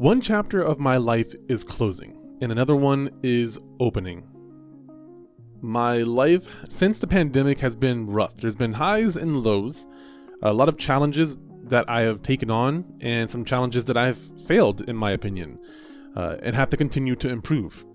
One chapter of my life is closing, and another one is opening. My life since the pandemic has been rough. There's been highs and lows, a lot of challenges that I have taken on, and some challenges that I've failed, in my opinion, and have to continue to improve.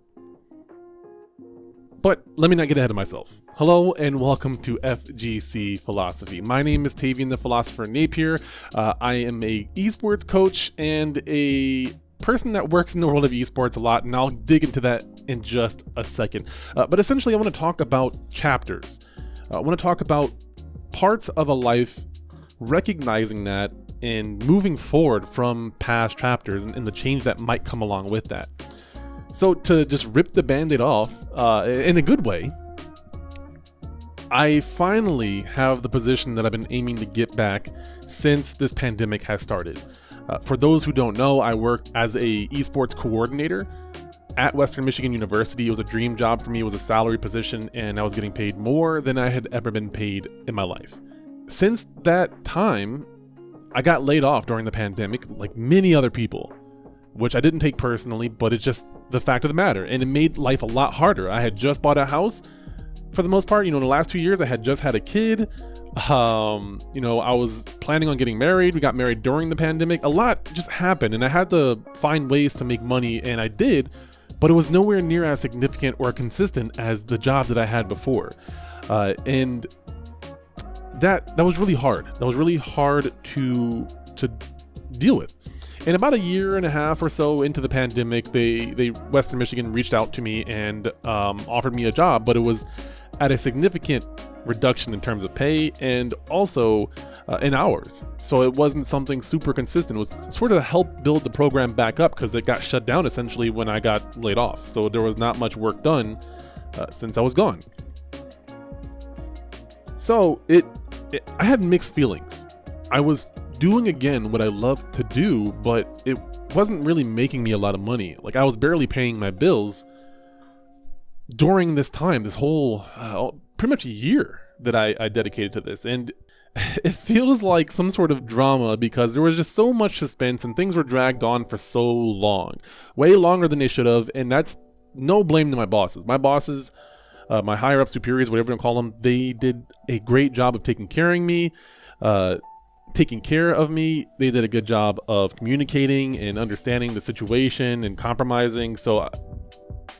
But let me not get ahead of myself. Hello and welcome to FGC Philosophy. My name is Tavian the Philosopher Napier. I am a esports coach and a person that works in the world of esports a lot, and I'll dig into that in just a second. But essentially, I want to talk about chapters. I want to talk about parts of a life, recognizing that and moving forward from past chapters and the change that might come along with that. So to just rip the band-aid off, in a good way, I finally have the position that I've been aiming to get back since this pandemic has started. For those who don't know, I work as a esports coordinator at Western Michigan University. It was a dream job for me. It was a salary position, and I was getting paid more than I had ever been paid in my life. Since that time, I got laid off during the pandemic, like many other people, which I didn't take personally, but it's just the fact of the matter. And it made life a lot harder. I had just bought a house for the most part. In the last 2 years, I had just had a kid. I was planning on getting married. We got married during the pandemic. A lot just happened, and I had to find ways to make money, and I did, but it was nowhere near as significant or consistent as the job that I had before. And that was really hard. That was really hard to deal with. And about a year and a half or so into the pandemic, they Western Michigan reached out to me and offered me a job, but it was at a significant reduction in terms of pay and also in hours. So it wasn't something super consistent. It was sort of to help build the program back up because it got shut down essentially when I got laid off. So there was not much work done since I was gone. So I had mixed feelings. I was doing again what I loved to do, but it wasn't really making me a lot of money. Like I was barely paying my bills during this time, this whole pretty much a year that I dedicated to this. And it feels like some sort of drama because there was just so much suspense and things were dragged on for so long, way longer than they should have. And that's no blame to my bosses. My bosses, my higher up superiors, whatever you call them, they did a great job of taking care of me. They did a good job of communicating and understanding the situation and compromising. So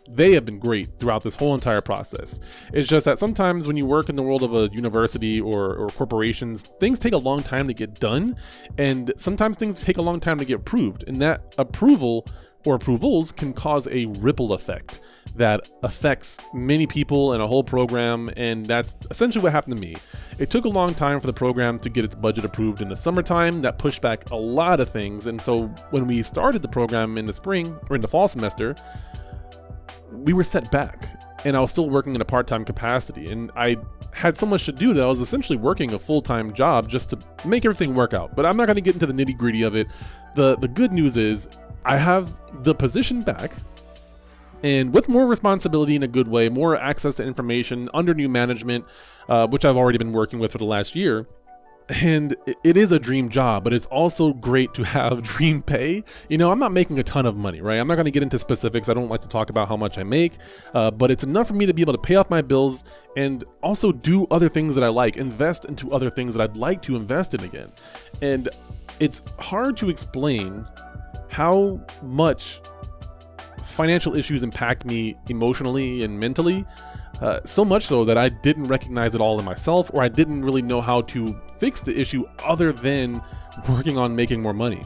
they have been great throughout this whole entire process. It's just that sometimes when you work in the world of a university or corporations, things take a long time to get done, and sometimes things take a long time to get approved. And that approval or approvals can cause a ripple effect that affects many people and a whole program, and that's essentially what happened to me. It took a long time for the program to get its budget approved in the summertime. That pushed back a lot of things, and so when we started the program in the spring or in the fall semester, we were set back, and I was still working in a part-time capacity, and I had so much to do that I was essentially working a full-time job just to make everything work out. But I'm not going to get into the nitty-gritty of it. The good news is I have the position back, and with more responsibility in a good way, more access to information under new management, which I've already been working with for the last year. And it is a dream job, but it's also great to have dream pay. I'm not making a ton of money, right? I'm not going to get into specifics. I don't like to talk about how much I make, but it's enough for me to be able to pay off my bills and also do other things that I like, invest into other things that I'd like to invest in again. And it's hard to explain how much financial issues impact me emotionally and mentally. So much so that I didn't recognize it all in myself, or I didn't really know how to fix the issue other than working on making more money.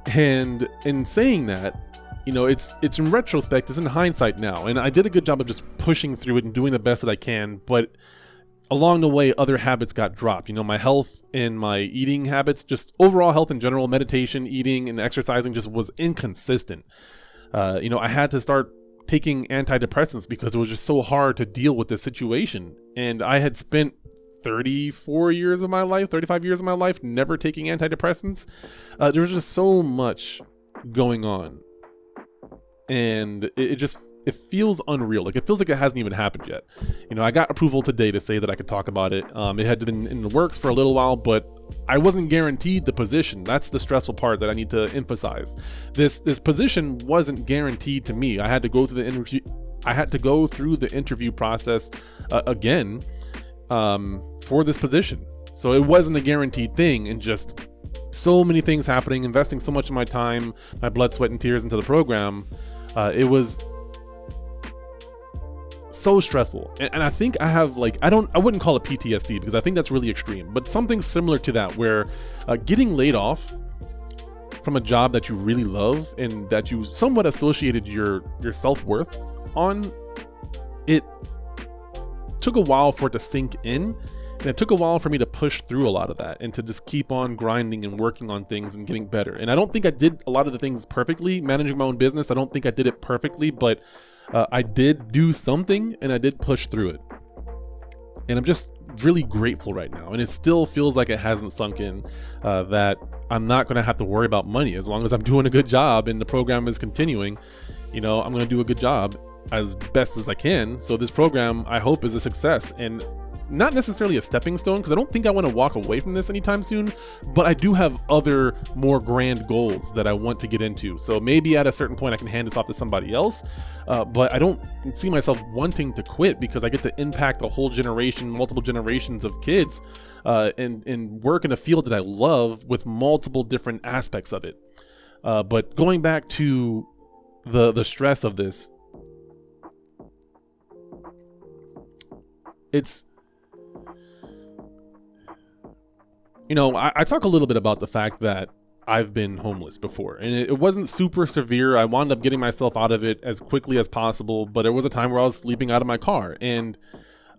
And in saying that, it's in retrospect, it's in hindsight now, and I did a good job of just pushing through it and doing the best that I can, but along the way, other habits got dropped. My health and my eating habits, just overall health in general, meditation, eating, and exercising just was inconsistent. I had to start taking antidepressants because it was just so hard to deal with this situation. And I had spent 35 years of my life never taking antidepressants. There was just so much going on. And it feels unreal. Like, it feels like it hasn't even happened yet. I got approval today to say that I could talk about it. It had been in the works for a little while, but I wasn't guaranteed the position. That's the stressful part that I need to emphasize. This position wasn't guaranteed to me. I had to go through the interview process again for this position. So it wasn't a guaranteed thing, and just so many things happening, investing so much of my time, my blood, sweat, and tears into the program. It was so stressful. And I think I have I wouldn't call it PTSD, because I think that's really extreme, but something similar to that, where getting laid off from a job that you really love and that you somewhat associated your self-worth on, it took a while for it to sink in. And it took a while for me to push through a lot of that and to just keep on grinding and working on things and getting better. And I don't think I did a lot of the things perfectly. Managing my own business, I don't think I did it perfectly, but I did do something, and I did push through it. And I'm just really grateful right now. And it still feels like it hasn't sunk in that I'm not going to have to worry about money as long as I'm doing a good job and the program is continuing. I'm going to do a good job as best as I can. So this program, I hope, is a success, and not necessarily a stepping stone, because I don't think I want to walk away from this anytime soon, but I do have other more grand goals that I want to get into. So maybe at a certain point I can hand this off to somebody else, but I don't see myself wanting to quit, because I get to impact a whole generation, multiple generations of kids, and work in a field that I love with multiple different aspects of it. But going back to the stress of this, it's, I talk a little bit about the fact that I've been homeless before, and it wasn't super severe. I wound up getting myself out of it as quickly as possible, but there was a time where I was sleeping out of my car, and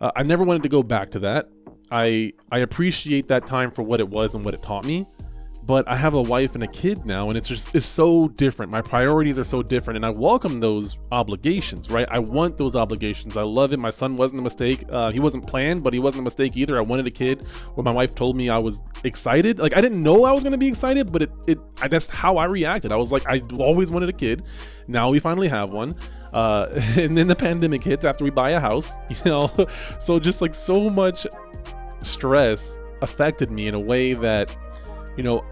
I never wanted to go back to that. I appreciate that time for what it was and what it taught me, but I have a wife and a kid now, and it's so different. My priorities are so different, and I welcome those obligations, right? I want those obligations. I love it. My son wasn't a mistake. He wasn't planned, but he wasn't a mistake either. I wanted a kid. When my wife told me, I was excited. I didn't know I was going to be excited, but that's how I reacted. I was like, I always wanted a kid. Now we finally have one. And then the pandemic hits after we buy a house, so just so much stress affected me in a way that,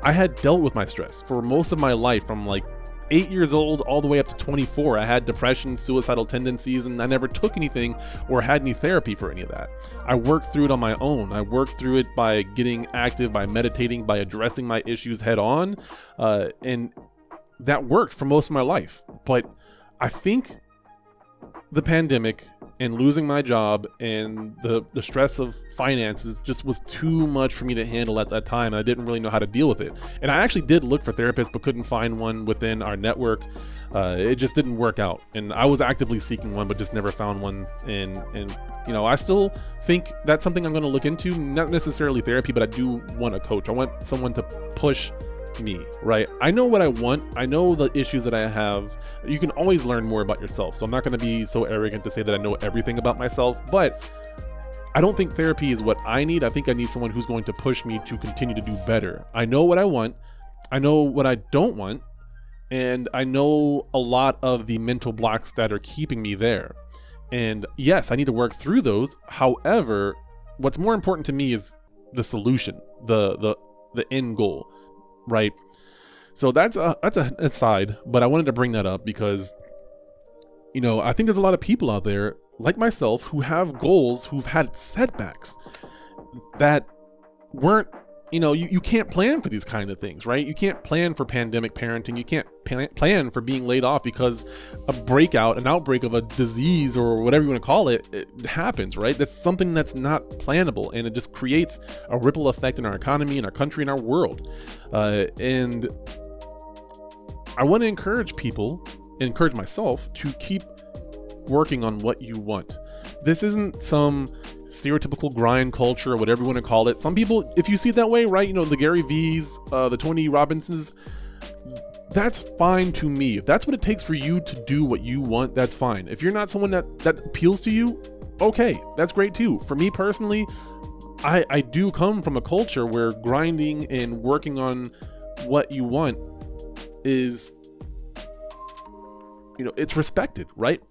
I had dealt with my stress for most of my life, from 8 years old all the way up to 24. I had depression, suicidal tendencies, and I never took anything or had any therapy for any of that. I worked through it on my own. I worked through it by getting active, by meditating, by addressing my issues head on. And that worked for most of my life. But I think the pandemic and losing my job and the stress of finances just was too much for me to handle at that time. I didn't really know how to deal with it. And I actually did look for therapists, but couldn't find one within our network. It just didn't work out. And I was actively seeking one, but just never found one. And I still think that's something I'm going to look into. Not necessarily therapy, but I do want a coach. I want someone to push me, right? I know what I want. I know the issues that I have. You can always learn more about yourself. So I'm not going to be so arrogant to say that I know everything about myself, but I don't think therapy is what I need. I think I need someone who's going to push me to continue to do better. I know what I want. I know what I don't want. And I know a lot of the mental blocks that are keeping me there. And yes, I need to work through those. However, what's more important to me is the solution, the end goal. Right. So that's a aside, but I wanted to bring that up because, I think there's a lot of people out there like myself who have goals, who've had setbacks that weren't, you can't plan for these kind of things, right? You can't plan for pandemic parenting. You can't plan for being laid off because an outbreak of a disease or whatever you want to call it, it happens, right? That's something that's not plannable, and it just creates a ripple effect in our economy, in our country, in our world. And I want to encourage people, and encourage myself, to keep working on what you want. This isn't some stereotypical grind culture or whatever you want to call it. Some people, if you see it that way, right, the Gary V's, the Tony Robbinsons, that's fine to me. If that's what it takes for you to do what you want, that's fine. If you're not someone that appeals to you, okay, that's great too. For me personally, I do come from a culture where grinding and working on what you want is, it's respected, right?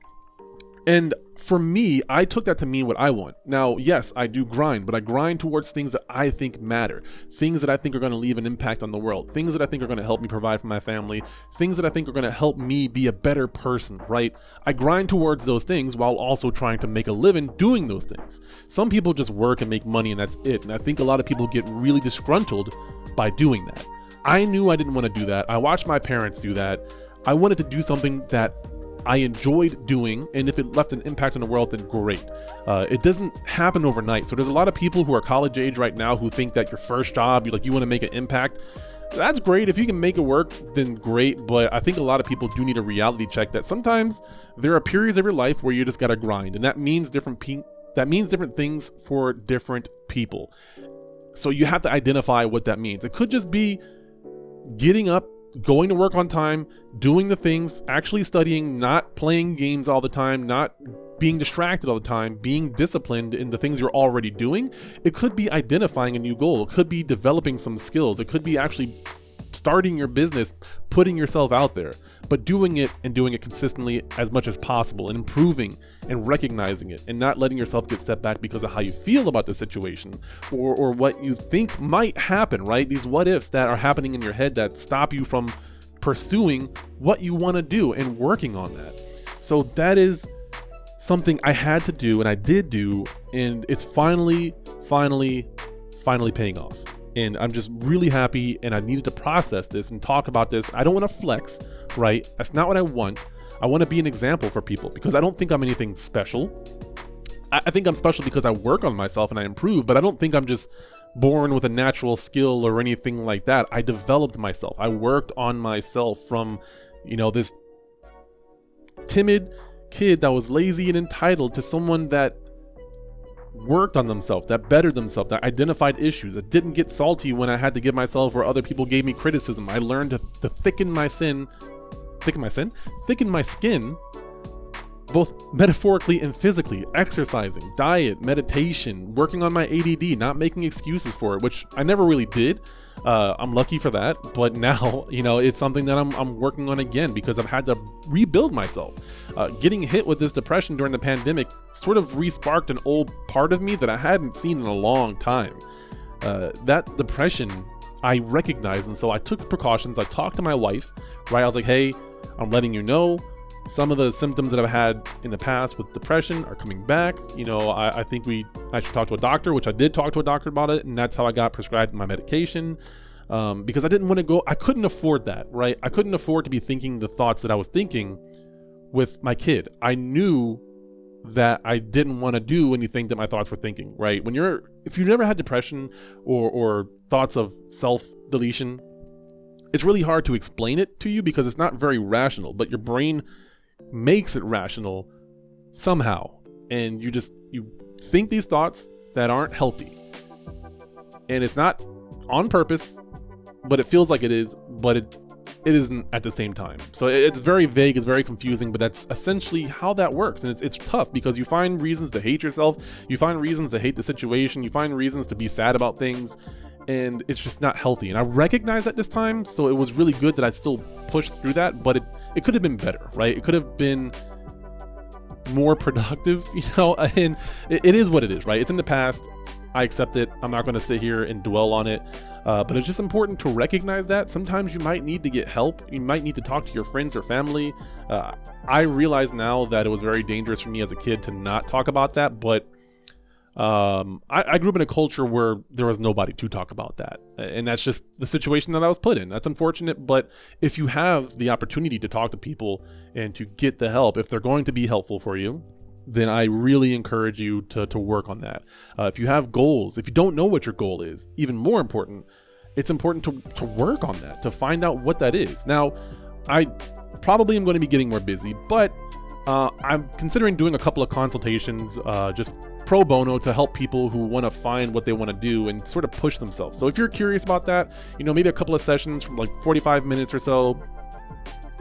And for me, I took that to mean what I want. Now, yes, I do grind, but I grind towards things that I think matter, things that I think are going to leave an impact on the world, things that I think are going to help me provide for my family, things that I think are going to help me be a better person, right? I grind towards those things while also trying to make a living doing those things. Some people just work and make money and that's it. And I think a lot of people get really disgruntled by doing that. I knew I didn't want to do that. I watched my parents do that. I wanted to do something that I enjoyed doing, and if it left an impact on the world, then great. It doesn't happen overnight. So there's a lot of people who are college age right now who think that your first job, you want to make an impact. That's great. If you can make it work, then great. But I think a lot of people do need a reality check that sometimes there are periods of your life where you just got to grind, and that means different things for different people. So you have to identify what that means. It could just be getting up, going to work on time, doing the things, actually studying, not playing games all the time, not being distracted all the time, being disciplined in the things you're already doing. It could be identifying a new goal. It could be developing some skills. It could be actually starting your business, putting yourself out there, but doing it consistently as much as possible and improving and recognizing it and not letting yourself get set back because of how you feel about the situation or what you think might happen, right? These what ifs that are happening in your head that stop you from pursuing what you want to do and working on that. So that is something I had to do and I did do, and it's finally paying off. And I'm just really happy, and I needed to process this and talk about this. I don't want to flex, right? That's not what I want. I want to be an example for people because I don't think I'm anything special. I think I'm special because I work on myself and I improve, but I don't think I'm just born with a natural skill or anything like that. I developed myself. I worked on myself from, this timid kid that was lazy and entitled to someone that worked on themselves, that bettered themselves, that identified issues, that didn't get salty when I had to give myself or other people gave me criticism. I learned to thicken my skin, both metaphorically and physically, exercising, diet, meditation, working on my ADD, not making excuses for it, which I never really did. I'm lucky for that, but now, it's something that I'm working on again because I've had to rebuild myself. Getting hit with this depression during the pandemic sort of re-sparked an old part of me that I hadn't seen in a long time. That depression, I recognized, and so I took precautions. I talked to my wife, right? I was like, hey, I'm letting you know, some of the symptoms that I've had in the past with depression are coming back. I think I should talk to a doctor, which I did talk to a doctor about it. And that's how I got prescribed my medication. Because I didn't want to I couldn't afford that, right? I couldn't afford to be thinking the thoughts that I was thinking with my kid. I knew that I didn't want to do anything that my thoughts were thinking, right? If you've never had depression or thoughts of self-deletion, it's really hard to explain it to you because it's not very rational, but your brain makes it rational somehow. And you think these thoughts that aren't healthy. And it's not on purpose, but it feels like it is, but it isn't at the same time. So it's very vague, it's very confusing, but that's essentially how that works. And it's tough because you find reasons to hate yourself, you find reasons to hate the situation, you find reasons to be sad about things, and it's just not healthy. And I recognized that this time, so it was really good that I still pushed through that, but it could have been better, right? It could have been more productive, and it is what it is, right? It's in the past. I accept it. I'm not going to sit here and dwell on it, but it's just important to recognize that sometimes you might need to get help. You might need to talk to your friends or family. I realize now that it was very dangerous for me as a kid to not talk about that, but I grew up in a culture where there was nobody to talk about that, and that's just the situation that I was put in. That's unfortunate, but if you have the opportunity to talk to people and to get the help, if they're going to be helpful for you, then I really encourage you to work on that. If you have goals, if you don't know what your goal is, even more important, it's important to work on that, to find out what that is. Now, I probably am going to be getting more busy, but I'm considering doing a couple of consultations, just pro bono, to help people who want to find what they want to do and sort of push themselves. So if you're curious about that, maybe a couple of sessions from like 45 minutes or so,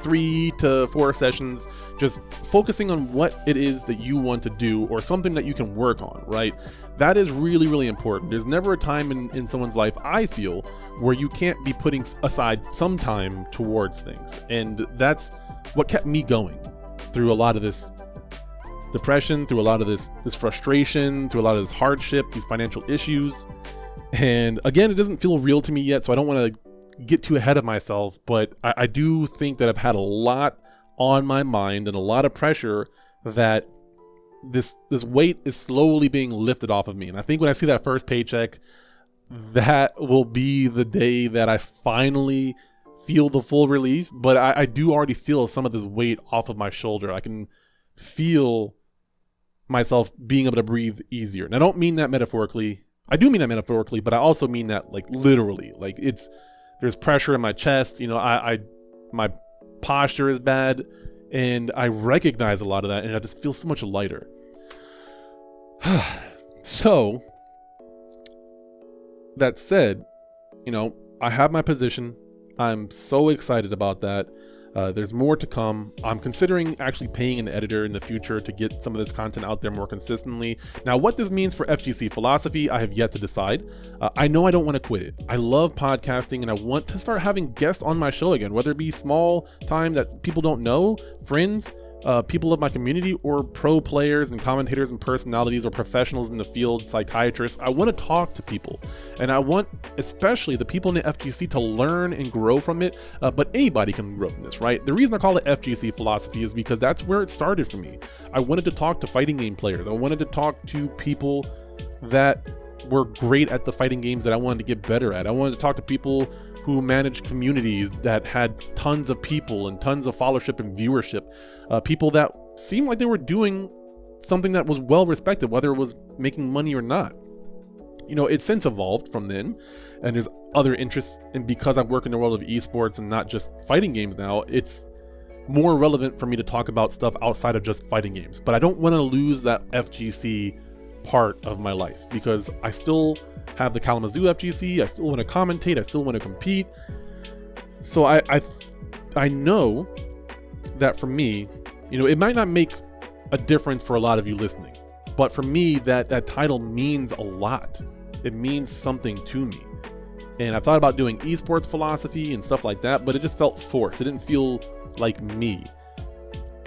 3 to 4 sessions, just focusing on what it is that you want to do or something that you can work on, right? That is really, really important. There's never a time in someone's life, I feel, where you can't be putting aside some time towards things. And that's what kept me going through a lot of this depression, through a lot of this frustration, through a lot of this hardship, these financial issues. And again, it doesn't feel real to me yet, so I don't want to get too ahead of myself, but I do think that I've had a lot on my mind and a lot of pressure that this weight is slowly being lifted off of me. And I think when I see that first paycheck, that will be the day that I finally feel the full relief. But I do already feel some of this weight off of my shoulder. I can feel myself being able to breathe easier. And I don't mean that metaphorically. I do mean that metaphorically, but I also mean that like literally. Like there's pressure in my chest. You know, my posture is bad, and I recognize a lot of that, and I just feel so much lighter. So that said, you know, I have my position. I'm so excited about that. There's more to come. I'm considering actually paying an editor in the future to get some of this content out there more consistently. Now, what this means for FGC Philosophy, I have yet to decide. I know I don't want to quit it. I love podcasting, and I want to start having guests on my show again, whether it be small time that people don't know, friends, people of my community, or pro players and commentators and personalities or professionals in the field, psychiatrists. I want to talk to people, and I want especially the people in the FGC to learn and grow from it, but anybody can grow from this, right? The reason I call it FGC Philosophy is because that's where it started for me. I wanted to talk to fighting game players. I wanted to talk to people that were great at the fighting games that I wanted to get better at. I wanted to talk to people who managed communities that had tons of people and tons of followership and viewership, people that seemed like they were doing something that was well respected, whether it was making money or not. You know, it's since evolved from then, and there's other interests, and because I work in the world of esports and not just fighting games now, it's more relevant for me to talk about stuff outside of just fighting games. But I don't want to lose that FGC part of my life, because I still have the Kalamazoo FGC, I still want to commentate, I still want to compete. So I know that for me, you know, it might not make a difference for a lot of you listening, but for me, that title means a lot. It means something to me. And I've thought about doing esports philosophy and stuff like that, but it just felt forced. It didn't feel like me.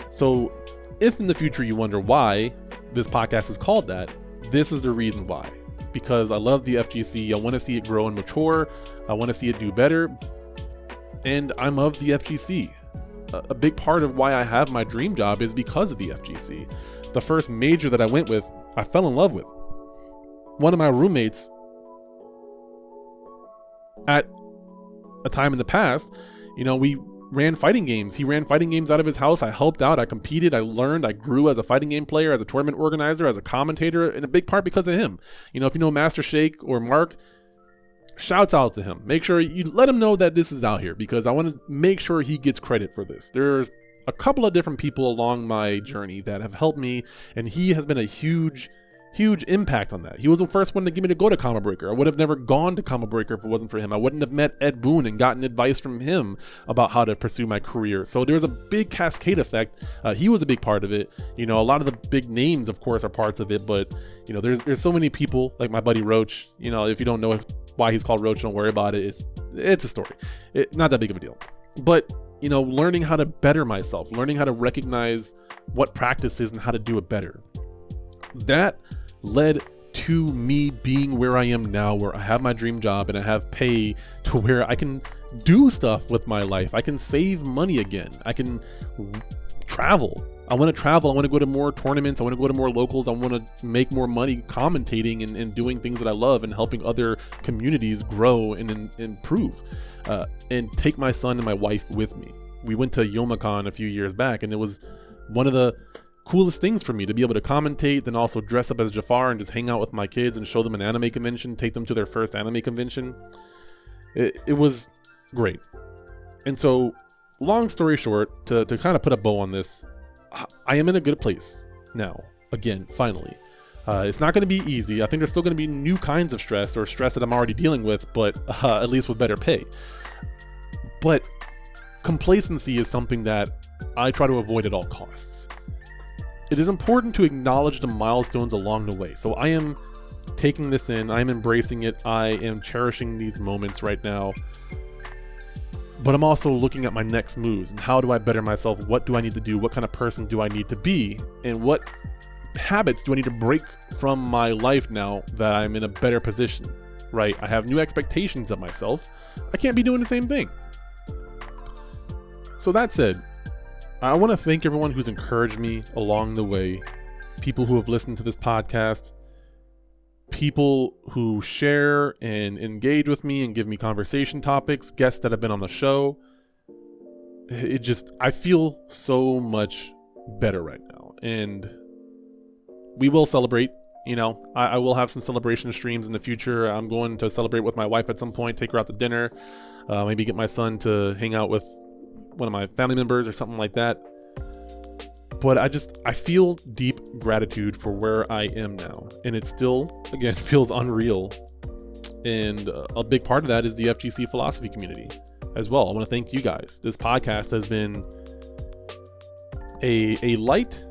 So if in the future you wonder why this podcast is called that, this is the reason why. Because I love the FGC, I want to see it grow and mature, I want to see it do better, and I'm of the FGC. A big part of why I have my dream job is because of the FGC. The first major that I went with, I fell in love with. One of my roommates at a time in the past, you know, we ran fighting games. He ran fighting games out of his house. I helped out. I competed. I learned. I grew as a fighting game player, as a tournament organizer, as a commentator, in a big part because of him. You know, if you know Master Shake or Mark, shouts out to him. Make sure you let him know that this is out here, because I want to make sure he gets credit for this. There's a couple of different people along my journey that have helped me, and he has been a huge impact on that. He was the first one to get me to go to Combo Breaker. I would have never gone to Combo Breaker if it wasn't for him. I wouldn't have met Ed Boon and gotten advice from him about how to pursue my career. So there's a big cascade effect. He was a big part of it. You know, a lot of the big names, of course, are parts of it, but you know, there's so many people, like my buddy Roach. You know, if you don't know why he's called Roach, don't worry about it. It's a story. Not that big of a deal. But you know, learning how to better myself, learning how to recognize what practice is and how to do it better. That led to me being where I am now, where I have my dream job and I have pay to where I can do stuff with my life. I can save money again. I can travel. I want to travel. I want to go to more tournaments. I want to go to more locals. I want to make more money commentating and doing things that I love and helping other communities grow and improve, and take my son and my wife with me. We went to Youmacon a few years back, and it was one of the coolest things for me to be able to commentate, then also dress up as Jafar and just hang out with my kids and show them an anime convention, take them to their first anime convention. It was great. And so, long story short, to kind of put a bow on this, I am in a good place now, again, finally. It's not going to be easy. I think there's still going to be new kinds of stress, or stress that I'm already dealing with, but at least with better pay. But complacency is something that I try to avoid at all costs. It is important to acknowledge the milestones along the way. So I am taking this in, I am embracing it, I am cherishing these moments right now. but I'm also looking at my next moves and how do I better myself? What do I need to do? What kind of person do I need to be? And what habits do I need to break from my life now that I'm in a better position, right? I have new expectations of myself. I can't be doing the same thing. So that said, I want to thank everyone who's encouraged me along the way, people who have listened to this podcast, people who share and engage with me and give me conversation topics, guests that have been on the show. I feel so much better right now. And we will celebrate, I will have some celebration streams in the future. I'm going to celebrate with my wife at some point, take her out to dinner, maybe get my son to hang out with one of my family members or something like that. But I feel deep gratitude for where I am now. And it still, again, feels unreal. And a big part of that is the FGC philosophy community as well. I want to thank you guys. This podcast has been a light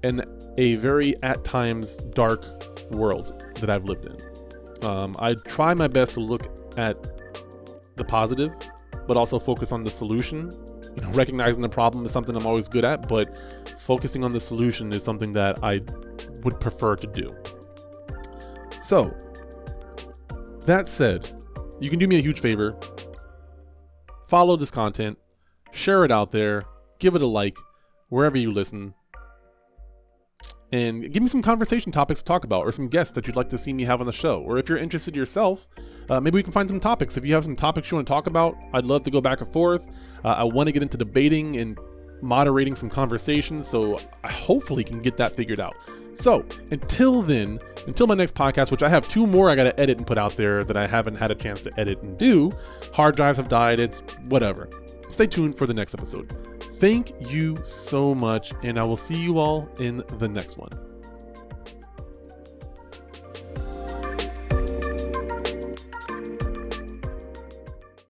and a very, at times, dark world that I've lived in. I try my best to look at the positive, but also focus on the solution. Recognizing the problem is something I'm always good at, but focusing on the solution is something that I would prefer to do. So, that said, you can do me a huge favor. Follow this content, share it out there, give it a like, wherever you listen, and give me some conversation topics to talk about, or some guests that you'd like to see me have on the show. Or if you're interested yourself, maybe we can find some topics. If you have some topics you want to talk about, I'd love to go back and forth. I want to get into debating and moderating some conversations, so I hopefully can get that figured out. So until then, until my next podcast, which I have 2 more I got to edit and put out there that I haven't had a chance to edit and do. Hard drives have died, it's whatever. Stay tuned for the next episode. Thank you so much, and I will see you all in the next one.